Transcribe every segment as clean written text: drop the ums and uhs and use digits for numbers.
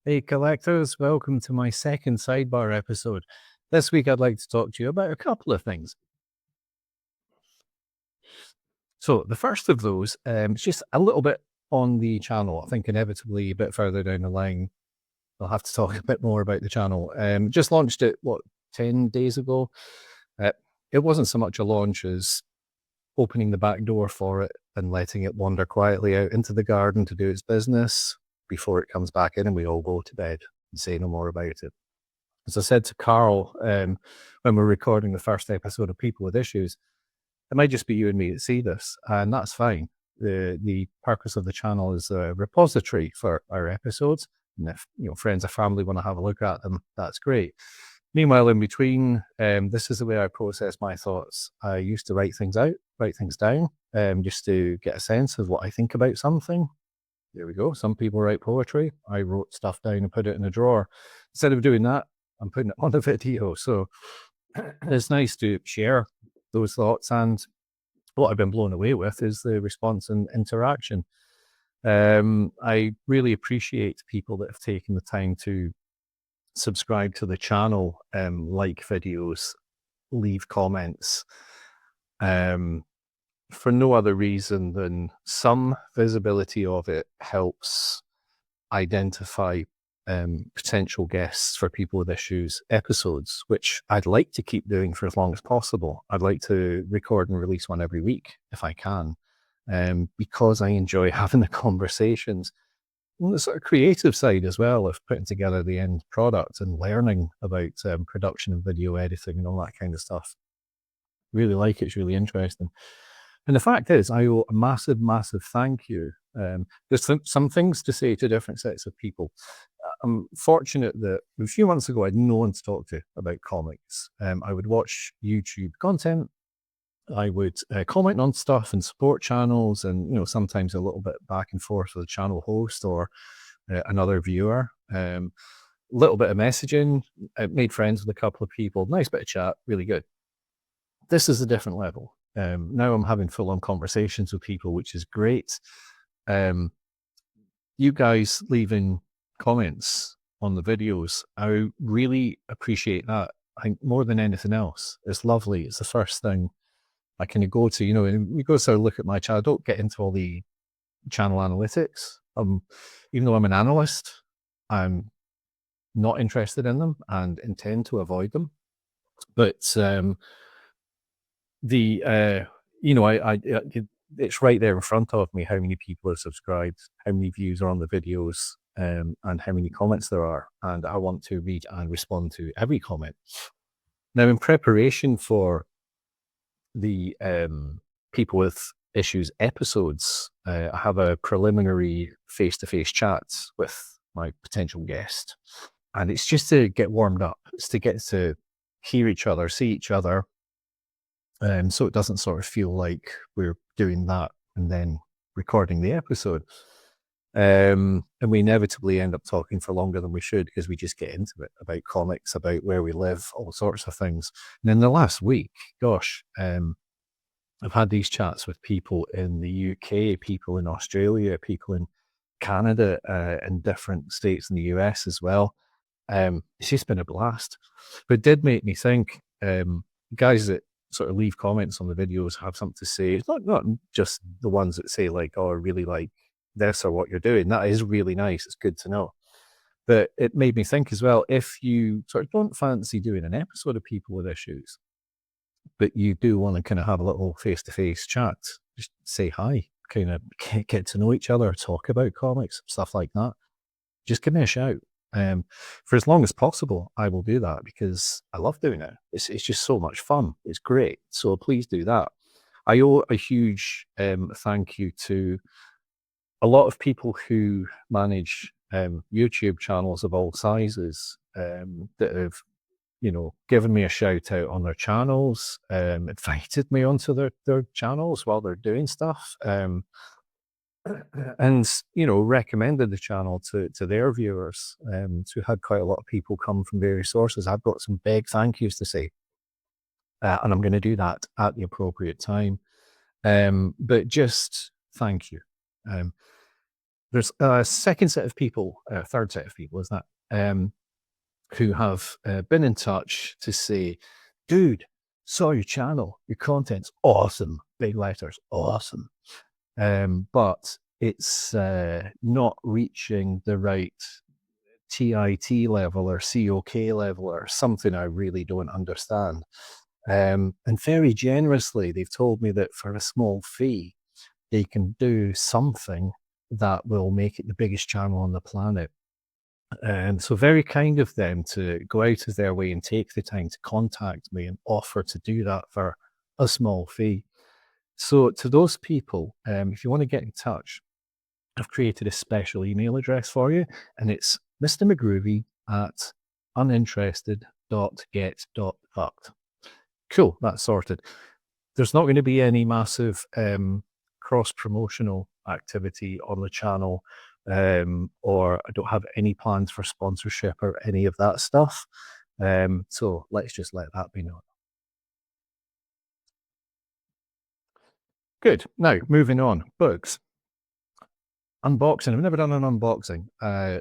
Hey, collectors, welcome to my second Sidebar episode. This week, I'd like to talk to you about a couple of things. So, the first of those is just a little bit on the channel. I think inevitably a bit further down the line, I'll have to talk a bit more about the channel. Just launched it, 10 days ago? Uh, it wasn't so much a launch as opening the back door for it and letting it wander quietly out into the garden to do its business before it comes back in and we all go to bed and say no more about it. As I said to Carl when we're recording the first episode of People with Issues, it might just be you and me that see this, and that's fine. The purpose of the channel is a repository for our episodes, and if friends or family want to have a look at them, that's great. Meanwhile, in between, this is the way I process my thoughts. I used to write things down, just to get a sense of what I think about something. There we go. Some people write poetry. I wrote stuff down and put it in a drawer. Instead of doing that, I'm putting it on a video. So it's nice to share those thoughts. And what I've been blown away with is the response and interaction. I really appreciate people that have taken the time to subscribe to the channel, like videos, leave comments, for no other reason than some visibility of it helps identify potential guests for People with Issues episodes, which I'd like to keep doing for as long as possible. I'd like to record and release one every week if I can, because I enjoy having the conversations on the sort of creative side as well of putting together the end product and learning about production and video editing and all that kind of stuff. Really like it. It's really interesting. And the fact is, I owe a massive, massive thank you. There's some things to say to different sets of people. I'm fortunate that a few months ago, I had no one to talk to about comics. I would watch YouTube content. I would comment on stuff and support channels, and sometimes a little bit back and forth with a channel host or another viewer. Little bit of messaging. I made friends with a couple of people. Nice bit of chat. Really good. This is a different level. Now I'm having full-on conversations with people, which is great. You guys leaving comments on the videos, I really appreciate that. I think more than anything else, it's lovely. It's the first thing I can go to. And we go to look at my channel. I don't get into all the channel analytics. Even though I'm an analyst, I'm not interested in them and intend to avoid them. But it's right there in front of me how many people are subscribed, how many views are on the videos, and how many comments there are. And I want to read and respond to every comment. Now, in preparation for the People with Issues episodes, I have a preliminary face-to-face chat with my potential guest. And it's just to get warmed up. It's to get to hear each other, see each other, so it doesn't sort of feel like we're doing that and then recording the episode. And we inevitably end up talking for longer than we should because we just get into it about comics, about where we live, all sorts of things. And in the last week, gosh, I've had these chats with people in the UK, people in Australia, people in Canada, and different states in the US as well. It's just been a blast. But it did make me think, guys that sort of leave comments on the videos have something to say. It's not just the ones that say like, oh, I really like this or what you're doing. That is really nice. It's good to know. But it made me think as well, if you sort of don't fancy doing an episode of People with Issues, but you do want to kind of have a little face-to-face chat, just say hi, kind of get to know each other, talk about comics, stuff like that, just give me a shout. For as long as possible, I will do that because I love doing it. It's just so much fun. It's great. So please do that. I owe a huge thank you to a lot of people who manage YouTube channels of all sizes that have, given me a shout out on their channels, invited me onto their channels while they're doing stuff. And recommended the channel to their viewers. So we had quite a lot of people come from various sources. I've got some big thank yous to say, and I'm going to do that at the appropriate time. But just thank you. There's a second set of people, third set of people, is that, who have been in touch to say, dude, saw your channel, your content's awesome, big letters, awesome. But it's not reaching the right TIT level or COK level or something I really don't understand. And very generously, they've told me that for a small fee, they can do something that will make it the biggest channel on the planet. And so very kind of them to go out of their way and take the time to contact me and offer to do that for a small fee. So to those people, if you want to get in touch, I've created a special email address for you, and it's mrmcgroovy at uninterested.get.fucked. Cool, that's sorted. There's not going to be any massive cross-promotional activity on the channel, or I don't have any plans for sponsorship or any of that stuff. So let's just let that be known. Good. Now, moving on. Books. Unboxing. I've never done an unboxing.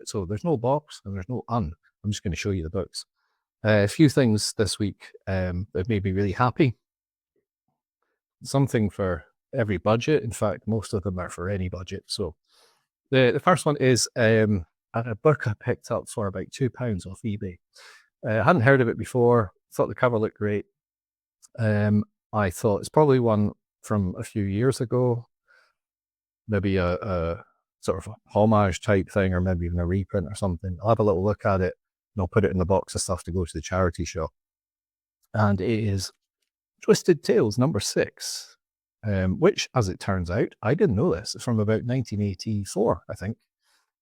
So there's no box and there's no un. I'm just going to show you the books. A few things this week that made me really happy. Something for every budget. In fact, most of them are for any budget. So the first one is a book I picked up for about £2 off eBay. I hadn't heard of it before. Thought the cover looked great. I thought it's probably one from a few years ago, maybe a sort of a homage type thing, or maybe even a reprint or something. I'll have a little look at it and I'll put it in the box of stuff to go to the charity shop. And it is Twisted Tales #6, which, as it turns out, I didn't know this. It's from about 1984, I think,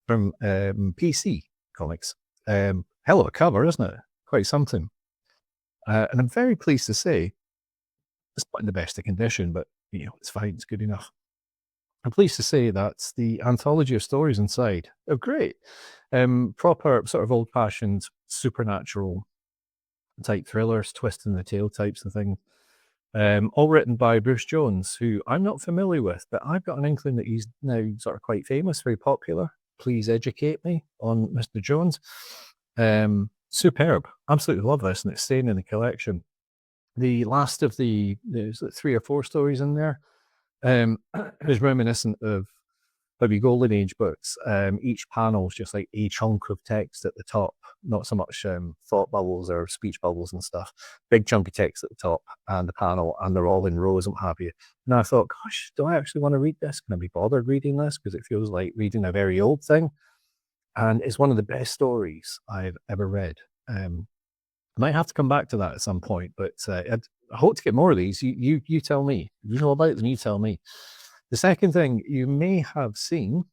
from PC Comics. Hell of a cover, isn't it? Quite something. And I'm very pleased to say, it's not in the best of condition, but it's fine, it's good enough. I'm pleased to say that the anthology of stories inside are great. Proper sort of old-fashioned supernatural type thrillers, twist in the tail types of things. All written by Bruce Jones, who I'm not familiar with, but I've got an inkling that he's now sort of quite famous, very popular. Please educate me on Mr. Jones. Superb. Absolutely love this, and it's staying in the collection. The last of there's like 3 or 4 stories in there, is reminiscent of maybe Golden Age books. Each panel is just like a chunk of text at the top, not so much thought bubbles or speech bubbles and stuff. Big chunky text at the top and the panel, and they're all in rows and what have you. And I thought, gosh, do I actually want to read this? Can I be bothered reading this? Because it feels like reading a very old thing. And it's one of the best stories I've ever read. I might have to come back to that at some point, but I hope to get more of these. You tell me. You know about them, you tell me. The second thing you may have seen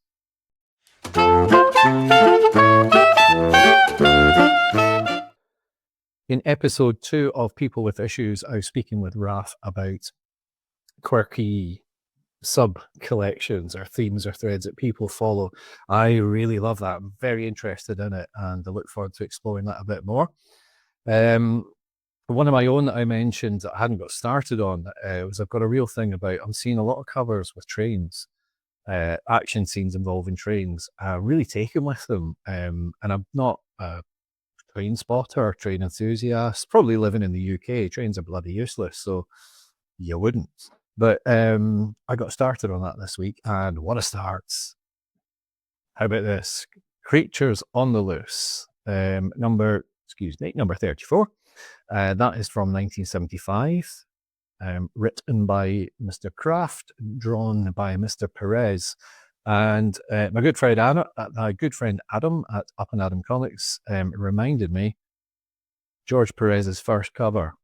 in episode 2 of People with Issues, I was speaking with Raf about quirky sub collections or themes or threads that people follow. I really love that. I'm very interested in it, and I look forward to exploring that a bit more. One of my own that I mentioned that I hadn't got started on was I've got a real thing about, I'm seeing a lot of covers with trains, action scenes involving trains. I'm really taken with them. And I'm not a train spotter or train enthusiast. Probably living in the UK, trains are bloody useless, so you wouldn't. But I got started on that this week, and what a start. How about this? Creatures on the Loose, number 34. That is from 1975, written by Mr. Kraft, drawn by Mr. Perez. And my good friend Adam at Up and Adam Comics reminded me, George Perez's first cover.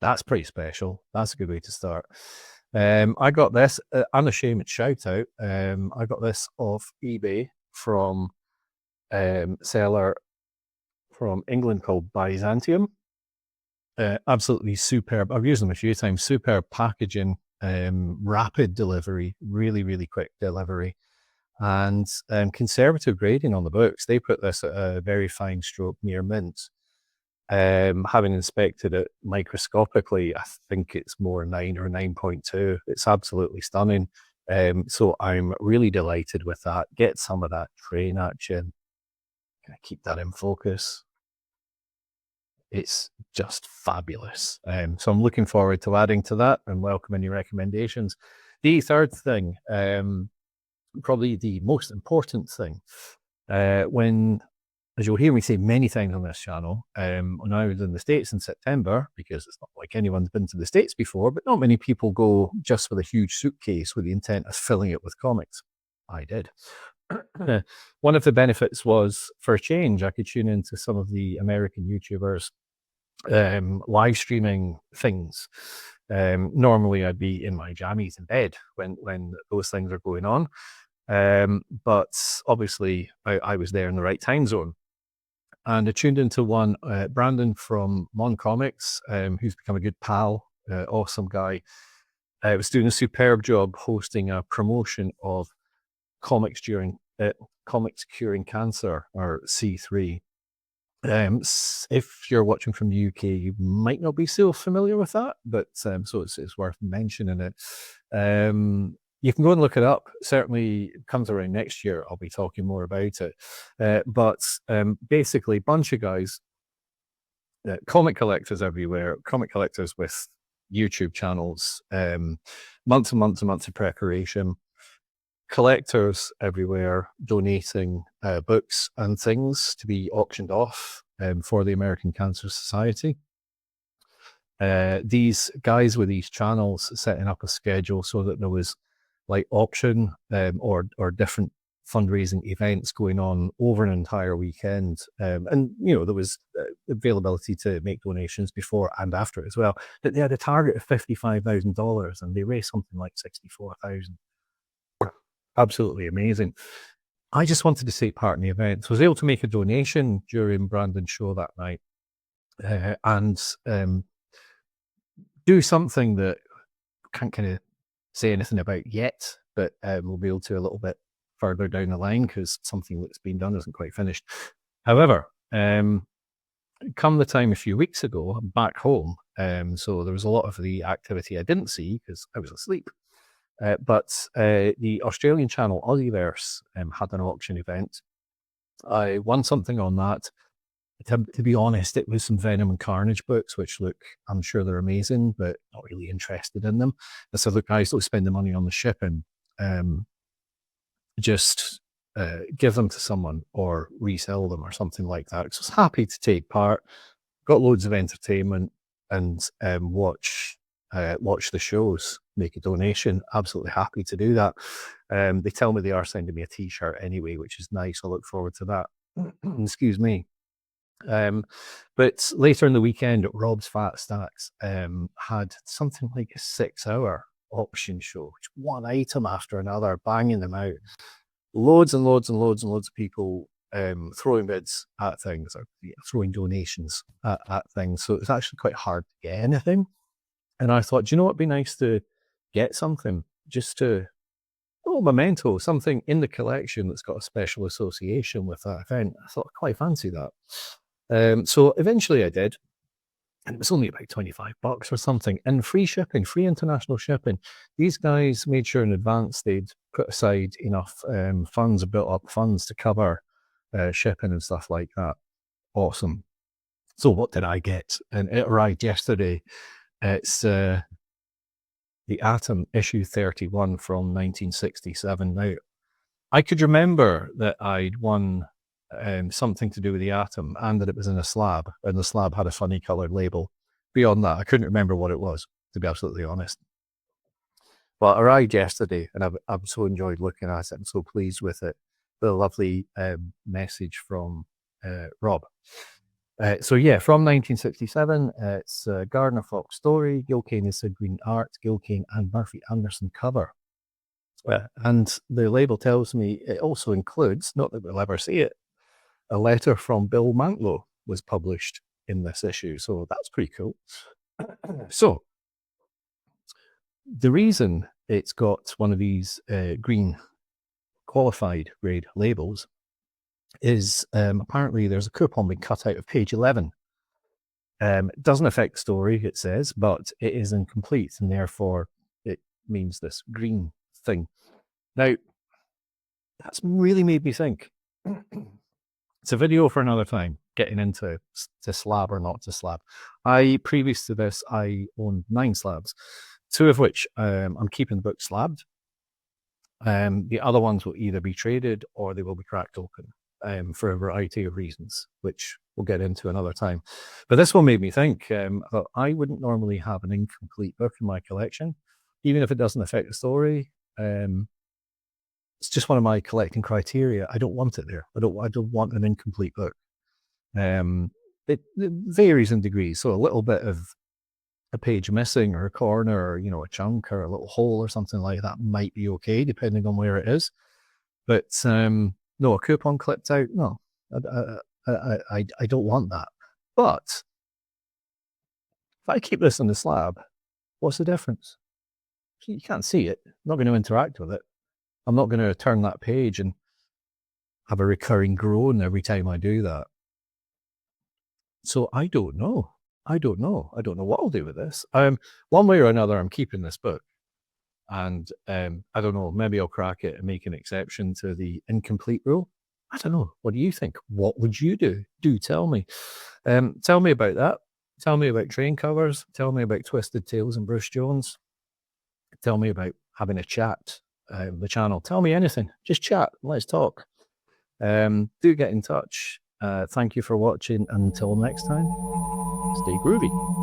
That's pretty special. That's a good way to start. I got this, unashamed shout out. I got this off eBay from seller from England called Byzantium. Absolutely superb. I've used them a few times. Superb packaging, rapid delivery, really, really quick delivery, and conservative grading on the books. They put this at a very fine stroke near mint. Having inspected it microscopically, I think it's more 9 or 9.2. It's absolutely stunning. So I'm really delighted with that. Get some of that train action. Can I keep that in focus? It's just fabulous. So I'm looking forward to adding to that and welcoming your recommendations. The third thing, probably the most important thing, when, as you'll hear me say many times on this channel, when I was in the States in September, because it's not like anyone's been to the States before, but not many people go just with a huge suitcase with the intent of filling it with comics. I did. One of the benefits was, for a change, I could tune into some of the American YouTubers live streaming things. Normally I'd be in my jammies in bed when those things are going on. But obviously I was there in the right time zone. And I tuned into one, Brandon from Mon Comics, who's become a good pal, awesome guy. Was doing a superb job hosting a promotion of Comics Curing Cancer, or C3. If you're watching from the UK, you might not be so familiar with that, but so it's worth mentioning it. You can go and look it up. Certainly comes around next year, I'll be talking more about it. But basically, a bunch of guys, comic collectors everywhere, comic collectors with YouTube channels, months and months and months of preparation, collectors everywhere donating books and things to be auctioned off for the American Cancer Society. These guys with these channels setting up a schedule so that there was like auction or different fundraising events going on over an entire weekend. And, you know, there was availability to make donations before and after as well. But they had a target of $55,000 and they raised something like 64,000. Absolutely amazing. I just wanted to take part in the event. So I was able to make a donation during Brandon's show that night and do something that I can't kind of say anything about yet, but we'll be able to a little bit further down the line because something that's been done isn't quite finished. However, come the time a few weeks ago, I'm back home. So there was a lot of the activity I didn't see because I was asleep. But the Australian channel Aussieverse had an auction event. I won something on that. To be honest, it was some Venom and Carnage books, which look, I'm sure they're amazing, but not really interested in them. I said, look, guys, don't spend the money on the shipping. Just give them to someone or resell them or something like that. So I was happy to take part, got loads of entertainment and watch the shows, make a donation. Absolutely happy to do that. They tell me they are sending me a t-shirt anyway, which is nice. I look forward to that. Excuse me. But later in the weekend, Rob's Fat Stacks had something like a 6-hour auction show, one item after another, banging them out. Loads and loads and loads and loads of people throwing bids at things, or throwing donations at things. So it's actually quite hard to get anything. And I thought, do you know what would be nice to get something just to, memento, something in the collection that's got a special association with that event. I thought I quite fancy that. So eventually I did. And it was only about $25 or something, and free shipping, free international shipping. These guys made sure in advance they'd put aside enough funds, built up funds to cover shipping and stuff like that. Awesome. So what did I get? And it arrived yesterday. It's the Atom issue 31 from 1967. Now, I could remember that I'd won something to do with the Atom and that it was in a slab, and the slab had a funny coloured label. Beyond that, I couldn't remember what it was, to be absolutely honest. Well, it arrived yesterday, and I've so enjoyed looking at it and so pleased with it. The lovely message from Rob. So yeah, from 1967, it's Gardner Fox story, Gil Kane and Sid Green art, Gil Kane and Murphy Anderson cover. And the label tells me it also includes, not that we'll ever see it, a letter from Bill Mantlo was published in this issue. So that's pretty cool. So the reason it's got one of these green qualified grade labels is apparently there's a coupon being cut out of page 11. It doesn't affect the story, it says, but it is incomplete, and therefore it means this green thing. Now, that's really made me think. It's a video for another time, getting into to slab or not to slab. Previous to this, I owned 9 slabs, 2 of which I'm keeping the book slabbed. The other ones will either be traded or they will be cracked open for a variety of reasons, which we'll get into another time. But this one made me think that I wouldn't normally have an incomplete book in my collection, even if it doesn't affect the story. It's just one of my collecting criteria. I don't want it there. I don't want an incomplete book. It varies in degrees. So a little bit of a page missing or a corner or, a chunk or a little hole or something like that might be okay, depending on where it is. But no, a coupon clipped out, no, I don't want that. But if I keep this on the slab, what's the difference? You can't see it. I'm not going to interact with it. I'm not going to turn that page and have a recurring groan every time I do that. So I don't know. I don't know what I'll do with this. One way or another, I'm keeping this book. And I don't know, maybe I'll crack it and make an exception to the incomplete rule. I don't know. What do you think? What would you do? Do tell me. Tell me about that. Tell me about train covers. Tell me about Twisted Tales and Bruce Jones. Tell me about having a chat the channel. Tell me anything. Just chat. Let's talk. Do get in touch. Thank you for watching. Until next time, stay groovy.